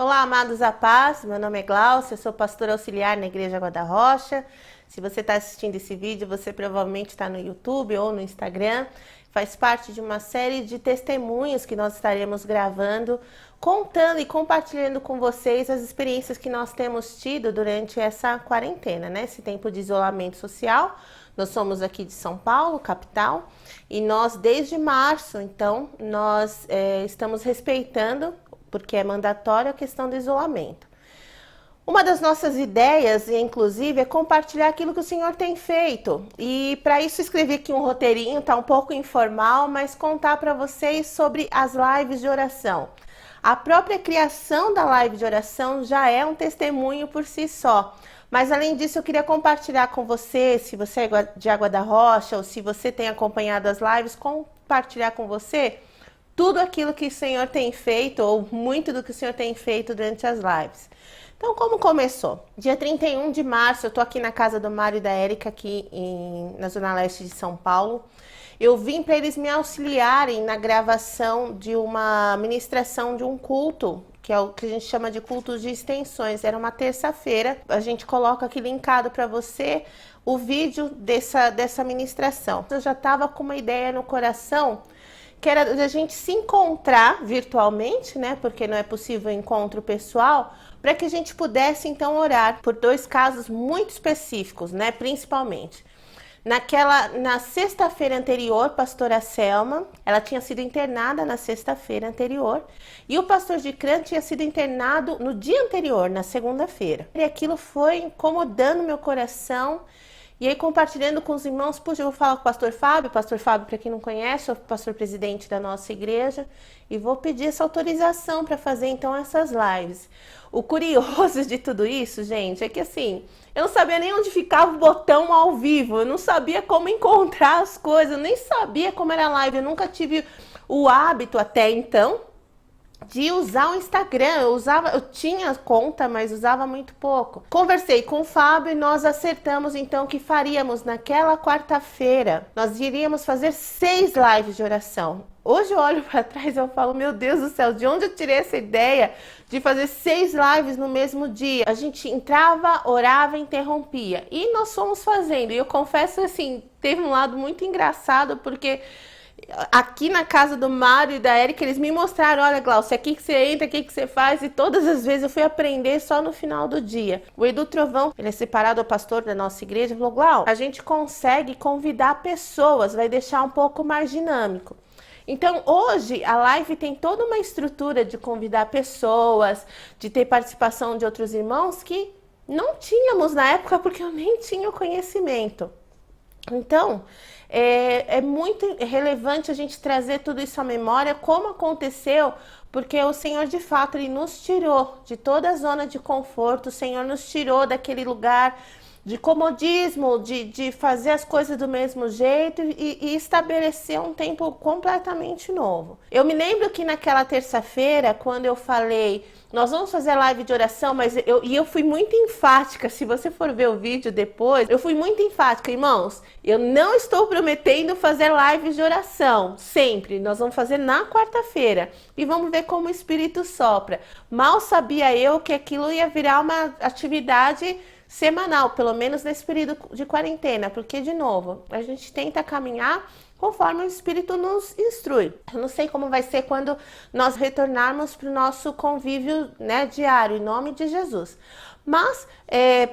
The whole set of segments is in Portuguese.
Olá, amados a paz, meu nome é Glaucia, eu sou pastora auxiliar na Igreja Água da Rocha. Se você está assistindo esse vídeo, você provavelmente está no YouTube ou no Instagram. Faz parte de uma série de testemunhos que nós estaremos gravando, contando e compartilhando com vocês as experiências que nós temos tido durante essa quarentena, né? Esse tempo de isolamento social. Nós somos aqui de São Paulo, capital, e nós desde março, então, nós estamos respeitando, porque é mandatório, a questão do isolamento. Uma das nossas ideias, inclusive, é compartilhar aquilo que o Senhor tem feito. E para isso escrevi aqui um roteirinho, tá um pouco informal, mas contar para vocês sobre as lives de oração. A própria criação da live de oração já é um testemunho por si só. Mas além disso, eu queria compartilhar com você, se você é de Água da Rocha ou se você tem acompanhado as lives, compartilhar com você tudo aquilo que o Senhor tem feito, ou muito do que o Senhor tem feito durante as lives. Então, como começou? Dia 31 de março, eu tô aqui na casa do Mário e da Érica, aqui na Zona Leste de São Paulo. Eu vim para eles me auxiliarem na gravação de uma ministração de um culto, que é o que a gente chama de cultos de extensões. Era uma terça-feira, a gente coloca aqui linkado para você o vídeo dessa ministração. Eu já estava com uma ideia no coração, que era a gente se encontrar virtualmente, né? Porque não é possível encontro pessoal, para que a gente pudesse então orar por dois casos muito específicos, né? Principalmente. Na sexta-feira anterior, pastora Selma, ela tinha sido internada na sexta-feira anterior, e o pastor Gicran tinha sido internado no dia anterior, na segunda-feira. E aquilo foi incomodando meu coração. E aí, compartilhando com os irmãos, puxa, eu vou falar com o pastor Fábio, para quem não conhece, é o pastor presidente da nossa igreja, e vou pedir essa autorização para fazer, então, essas lives. O curioso de tudo isso, gente, é que assim, eu não sabia nem onde ficava o botão ao vivo, eu não sabia como encontrar as coisas, eu nem sabia como era a live, eu nunca tive o hábito até então de usar o Instagram. Eu tinha conta, mas usava muito pouco. Conversei com o Fábio e nós acertamos então que faríamos naquela quarta-feira, nós iríamos fazer 6 lives de oração. Hoje eu olho para trás e eu falo, meu Deus do céu, de onde eu tirei essa ideia de fazer 6 lives no mesmo dia? A gente entrava, orava, interrompia, e nós fomos fazendo. E eu confesso assim, teve um lado muito engraçado, porque aqui na casa do Mário e da Érica, eles me mostraram, olha, Glaucia, aqui que você entra, aqui que você faz, e todas as vezes eu fui aprender só no final do dia. O Edu Trovão, ele é separado, o pastor da nossa igreja, falou, Glau, a gente consegue convidar pessoas, vai deixar um pouco mais dinâmico. Então, hoje, a live tem toda uma estrutura de convidar pessoas, de ter participação de outros irmãos que não tínhamos na época, porque eu nem tinha o conhecimento. Então, é muito relevante a gente trazer tudo isso à memória, como aconteceu, porque o Senhor, de fato, Ele nos tirou de toda a zona de conforto, o Senhor nos tirou daquele lugar de comodismo, de fazer as coisas do mesmo jeito e estabelecer um tempo completamente novo. Eu me lembro que naquela terça-feira, quando eu falei, nós vamos fazer live de oração, mas eu fui muito enfática. Se você for ver o vídeo depois, eu fui muito enfática, irmãos. Eu não estou prometendo fazer lives de oração sempre. Nós vamos fazer na quarta-feira e vamos ver como o Espírito sopra. Mal sabia eu que aquilo ia virar uma atividade semanal, pelo menos nesse período de quarentena, porque, de novo, a gente tenta caminhar conforme o Espírito nos instrui. Eu não sei como vai ser quando nós retornarmos para o nosso convívio, né, diário, em nome de Jesus. Mas,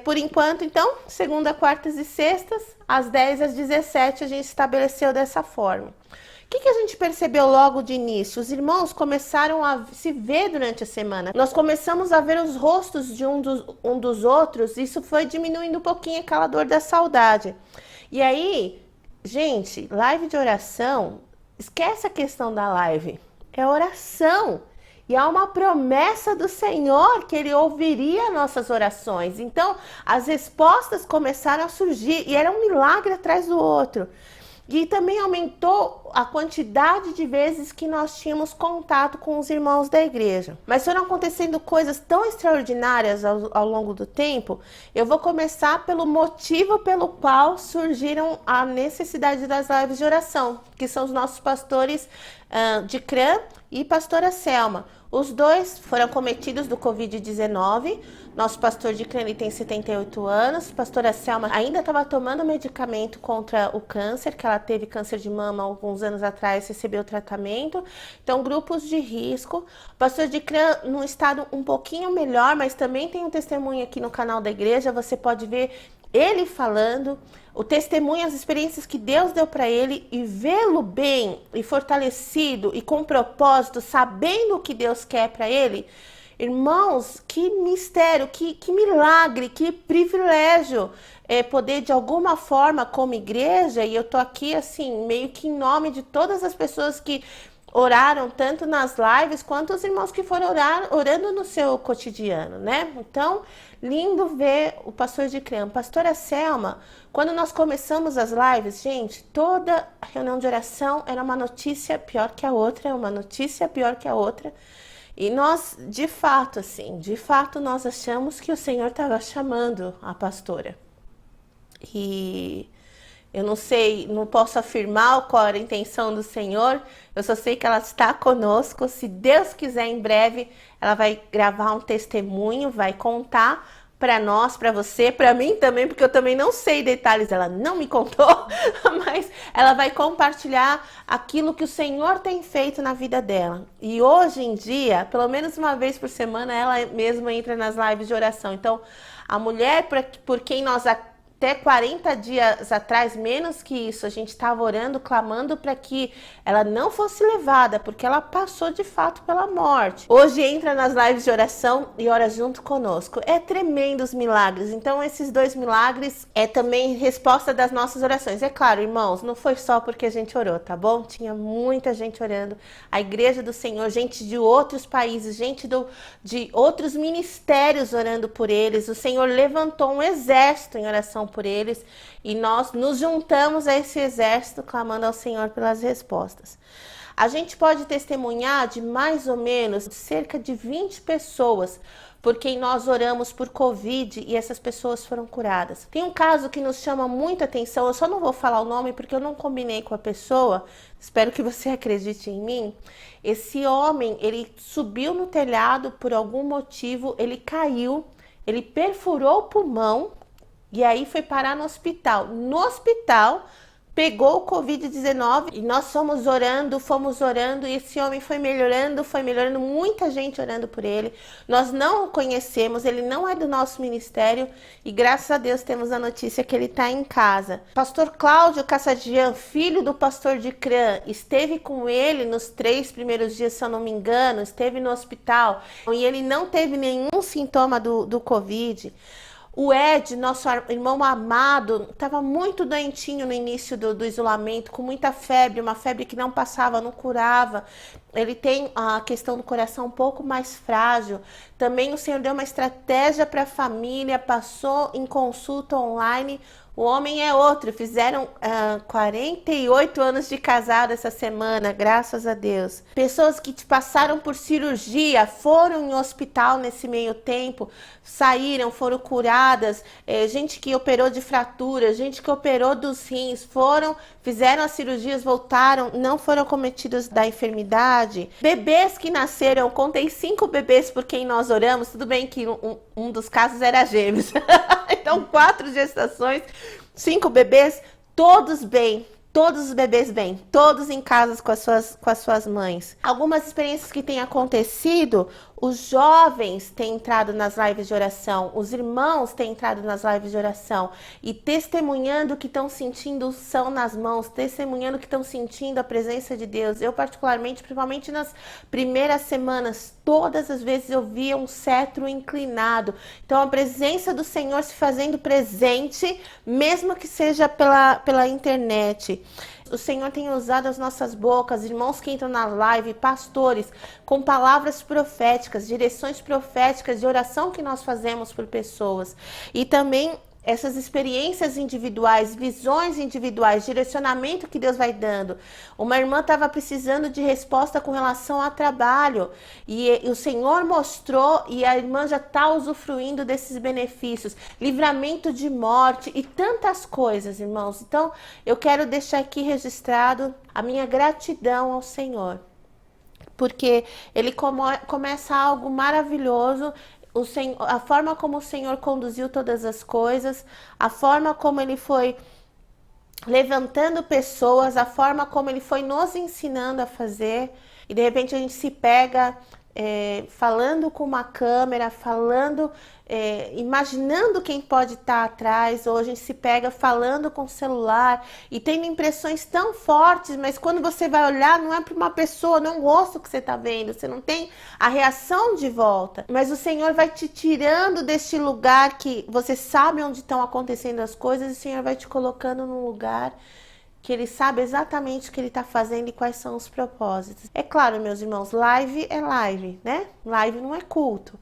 por enquanto, então, segunda, quartas e sextas, às 10 às 17, a gente estabeleceu dessa forma. O que a gente percebeu logo de início? Os irmãos começaram a se ver durante a semana. Nós começamos a ver os rostos de um dos outros. Isso foi diminuindo um pouquinho aquela dor da saudade. E aí, gente, live de oração, esquece a questão da live. É oração. E há uma promessa do Senhor que Ele ouviria nossas orações. Então, as respostas começaram a surgir e era um milagre atrás do outro. E também aumentou a quantidade de vezes que nós tínhamos contato com os irmãos da igreja. Mas foram acontecendo coisas tão extraordinárias ao longo do tempo. Eu vou começar pelo motivo pelo qual surgiram a necessidade das lives de oração, que são os nossos pastores Gicran e pastora Selma. Os dois foram cometidos do Covid-19. Nosso pastor de Crã, ele tem 78 anos. Pastora Selma ainda estava tomando medicamento contra o câncer, que ela teve câncer de mama alguns anos atrás, recebeu tratamento. Então, grupos de risco. Pastor de Crã, num estado um pouquinho melhor, mas também tem um testemunho aqui no canal da igreja. Você pode ver ele falando o testemunho, as experiências que Deus deu para ele, e vê-lo bem e fortalecido e com propósito, sabendo o que Deus quer para ele. Irmãos, que mistério, que milagre, que privilégio poder de alguma forma como igreja, e eu tô aqui assim, meio que em nome de todas as pessoas que oraram tanto nas lives quanto os irmãos que foram orando no seu cotidiano, né? Então, lindo ver o pastor de Crã. Pastora Selma, quando nós começamos as lives, gente, toda reunião de oração era uma notícia pior que a outra, uma notícia pior que a outra. E nós, de fato, nós achamos que o Senhor estava chamando a pastora. E eu não sei, não posso afirmar qual era a intenção do Senhor, eu só sei que ela está conosco. Se Deus quiser, em breve, ela vai gravar um testemunho, vai contar para nós, para você, para mim também, porque eu também não sei detalhes, ela não me contou, mas ela vai compartilhar aquilo que o Senhor tem feito na vida dela. E hoje em dia, pelo menos uma vez por semana, ela mesma entra nas lives de oração. Então, a mulher por quem nós até 40 dias atrás, menos que isso, a gente estava orando, clamando para que ela não fosse levada, porque ela passou de fato pela morte. Hoje entra nas lives de oração e ora junto conosco. É tremendo os milagres. Então, esses dois milagres é também resposta das nossas orações. É claro, irmãos, não foi só porque a gente orou, tá bom? Tinha muita gente orando. A igreja do Senhor, gente de outros países, gente de outros ministérios orando por eles. O Senhor levantou um exército em oração por eles, e nós nos juntamos a esse exército clamando ao Senhor pelas respostas. A gente pode testemunhar de mais ou menos cerca de 20 pessoas por quem nós oramos por Covid e essas pessoas foram curadas. Tem um caso que nos chama muita atenção, eu só não vou falar o nome porque eu não combinei com a pessoa, espero que você acredite em mim. Esse homem, ele subiu no telhado por algum motivo, ele caiu, ele perfurou o pulmão, e aí foi parar no hospital. No hospital, pegou o Covid-19 e nós fomos orando e esse homem foi melhorando, muita gente orando por ele. Nós não o conhecemos, ele não é do nosso ministério e graças a Deus temos a notícia que ele está em casa. Pastor Cláudio Cassadian, filho do pastor de Crã, esteve com ele nos 3 primeiros dias, se eu não me engano, esteve no hospital e ele não teve nenhum sintoma do Covid. O Ed, nosso irmão amado, estava muito doentinho no início do isolamento, com muita febre, uma febre que não passava, não curava. Ele tem a questão do coração um pouco mais frágil. Também o Senhor deu uma estratégia para a família, passou em consulta online. O homem é outro, fizeram 48 anos de casado essa semana, graças a Deus. Pessoas que passaram por cirurgia, foram em hospital nesse meio tempo, saíram, foram curadas. Gente que operou de fratura, gente que operou dos rins, fizeram as cirurgias, voltaram, não foram cometidos da enfermidade. Bebês que nasceram, eu contei 5 bebês por quem nós oramos, tudo bem que um dos casos era gêmeos. Então, 4 gestações, 5 bebês, todos bem, todos os bebês bem, todos em casa com as suas mães. Algumas experiências que têm acontecido, os jovens têm entrado nas lives de oração, os irmãos têm entrado nas lives de oração e testemunhando que estão sentindo unção nas mãos, testemunhando que estão sentindo a presença de Deus. Eu particularmente, principalmente nas primeiras semanas, todas as vezes eu via um cetro inclinado. Então a presença do Senhor se fazendo presente, mesmo que seja pela internet. O Senhor tem usado as nossas bocas, irmãos que entram na live, pastores, com palavras proféticas, direções proféticas de oração que nós fazemos por pessoas. E também essas experiências individuais, visões individuais, direcionamento que Deus vai dando. Uma irmã estava precisando de resposta com relação ao trabalho e o Senhor mostrou e a irmã já está usufruindo desses benefícios, livramento de morte e tantas coisas, irmãos. Então, eu quero deixar aqui registrado a minha gratidão ao Senhor porque ele começa algo maravilhoso. A forma como o Senhor conduziu todas as coisas, a forma como ele foi levantando pessoas, a forma como ele foi nos ensinando a fazer, e de repente a gente se pega falando com uma câmera, imaginando quem pode estar atrás, ou a gente se pega falando com o celular e tendo impressões tão fortes, mas quando você vai olhar, não é para uma pessoa, não é um rosto que você está vendo, você não tem a reação de volta, mas o Senhor vai te tirando deste lugar que você sabe onde estão acontecendo as coisas, e o Senhor vai te colocando num lugar que ele sabe exatamente o que ele está fazendo e quais são os propósitos. É claro, meus irmãos, live é live, né? Live não é culto,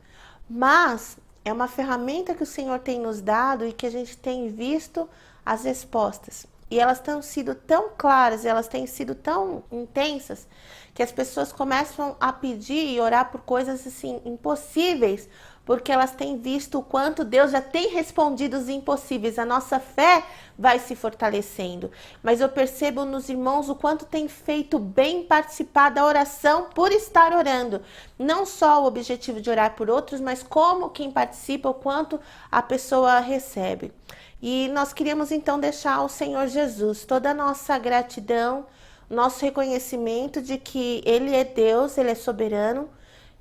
mas é uma ferramenta que o Senhor tem nos dado e que a gente tem visto as respostas. E elas têm sido tão claras, elas têm sido tão intensas, que as pessoas começam a pedir e orar por coisas assim impossíveis, porque elas têm visto o quanto Deus já tem respondido os impossíveis. A nossa fé vai se fortalecendo. Mas eu percebo nos irmãos o quanto tem feito bem participar da oração por estar orando. Não só o objetivo de orar por outros, mas como quem participa, o quanto a pessoa recebe. E nós queríamos então deixar ao Senhor Jesus toda a nossa gratidão, nosso reconhecimento de que Ele é Deus, Ele é soberano,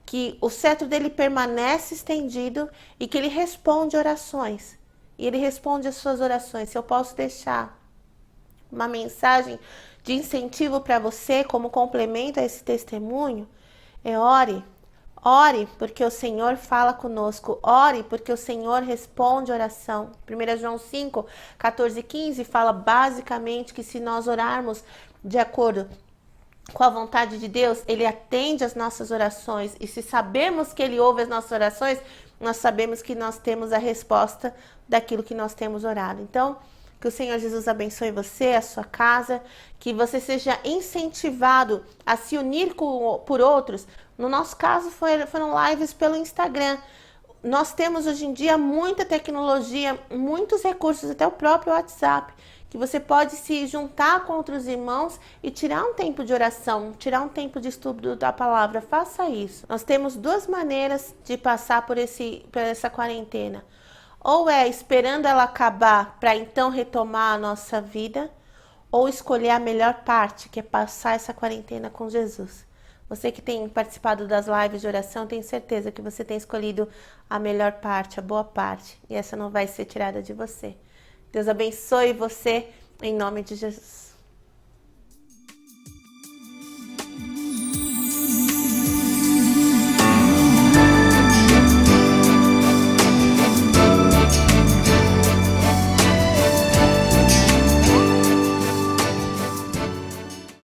que o cetro dele permanece estendido e que ele responde orações. E ele responde as suas orações. Se eu posso deixar uma mensagem de incentivo para você, como complemento a esse testemunho, ore. Ore, porque o Senhor fala conosco. Ore, porque o Senhor responde oração. 1 João 5, 14 e 15 fala basicamente que se nós orarmos de acordo com a vontade de Deus, Ele atende as nossas orações. E se sabemos que Ele ouve as nossas orações, nós sabemos que nós temos a resposta daquilo que nós temos orado. Então, que o Senhor Jesus abençoe você, a sua casa, que você seja incentivado a se unir por outros. No nosso caso, foram lives pelo Instagram. Nós temos hoje em dia muita tecnologia, muitos recursos, até o próprio WhatsApp, que você pode se juntar com outros irmãos e tirar um tempo de oração, tirar um tempo de estudo da palavra. Faça isso. Nós temos duas maneiras de passar por essa quarentena. Ou é esperando ela acabar para então retomar a nossa vida, ou escolher a melhor parte, que é passar essa quarentena com Jesus. Você que tem participado das lives de oração, tenho certeza que você tem escolhido a melhor parte, a boa parte. E essa não vai ser tirada de você. Deus abençoe você, em nome de Jesus.